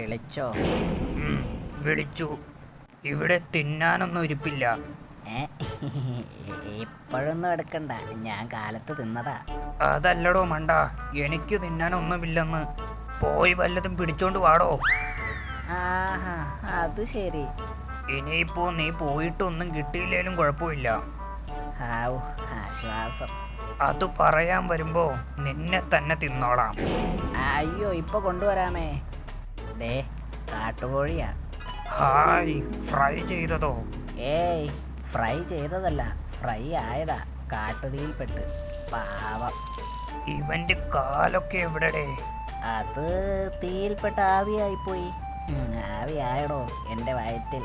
വിളിച്ചോ? വിളിച്ചു. ഇവിടെ തിന്നാനൊന്നും ഇരിപ്പില്ല. ഇപ്പോഴൊന്നും എടുക്കണ്ട, ഞാൻ കാലത്ത് തിന്നതാ. അതല്ലടോ മണ്ട, എനിക്ക് തിന്നാനൊന്നുമില്ലെന്ന്. പോയി വല്ലതും പിടിച്ചോണ്ട് വാടോ. ആഹാ, അത് ശരി. ഇനിയിപ്പോ നീ പോയിട്ടൊന്നും കിട്ടിയില്ലേലും കുഴപ്പമില്ല. ഹാവു, ആശ്വാസം. അത് പറയാൻ വരുമ്പോ നിന്നെ തന്നെ തിന്നോളാം. അയ്യോ, ഇപ്പൊ കൊണ്ടുവരാമേ. ദേ, കാട്ടുകോഴിയാ. ഹായ്, ഫ്രൈ ചെയ്തതോ? ഏയ്, ഫ്രൈ ചെയ്തതല്ല, ഫ്രൈ ആയതാ, കാട്ടുതീയിൽപ്പെട്ട്. പാവം. ഇവന്റെ കാലൊക്കെ എവിടെടേ? അത് തീയിൽപ്പെട്ട് ആവിയായിപ്പോയി. ആവിയായടോ എൻ്റെ വയറ്റിൽ.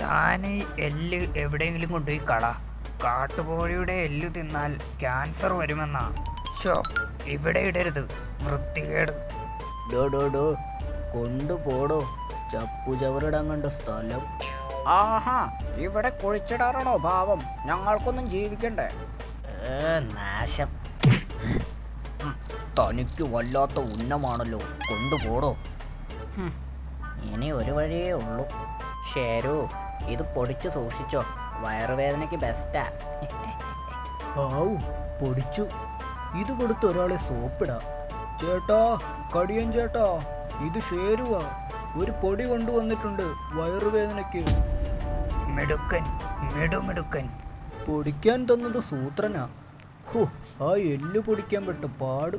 താനെ എല്ല് എവിടെയെങ്കിലും കൊണ്ടുപോയി കള. കാട്ടുകോഴിയുടെ എല്ല് തിന്നാൽ ക്യാൻസർ വരുമെന്നാ. ഷോ, ഇവിടെ ഇടരുത്, വൃത്തികേട്. ഡോ കൊണ്ടുപോടോ, ചപ്പുചവറിടാൻ കണ്ട സ്ഥലം. ആഹാ, ഇവിടെ കുഴിച്ചിടാറാണോ ഭാവം? ഞങ്ങൾക്കൊന്നും ജീവിക്കണ്ടേ? നാശം. തനിക്ക് വല്ലാത്ത ഉന്നമാണല്ലോ, കൊണ്ടുപോടോ. ഇനി ഒരു വഴിയേ ഉള്ളൂ. ഷേരു, ഇത് പൊടിച്ചു സൂക്ഷിച്ചോ, വയറുവേദനയ്ക്ക് ബെസ്റ്റാ. ഹാവു, പൊടിച്ചു. ഇത് കൊടുത്ത് ഒരാളെ സോപ്പിടാം. ചേട്ടാ, കടിയൻ ചേട്ടാ, ഇത് ഷേരുവാ. ഒരു പൊടി കൊണ്ടുവന്നിട്ടുണ്ട് വയറുവേദനയ്ക്ക്. മിടുക്കൻ, മിടുമിടുക്കൻ. പൊടിക്കാൻ തന്നത് സൂത്രനാ. ഹോ, ആ എല്ല് പൊടിക്കാൻ പെട്ട പാട്.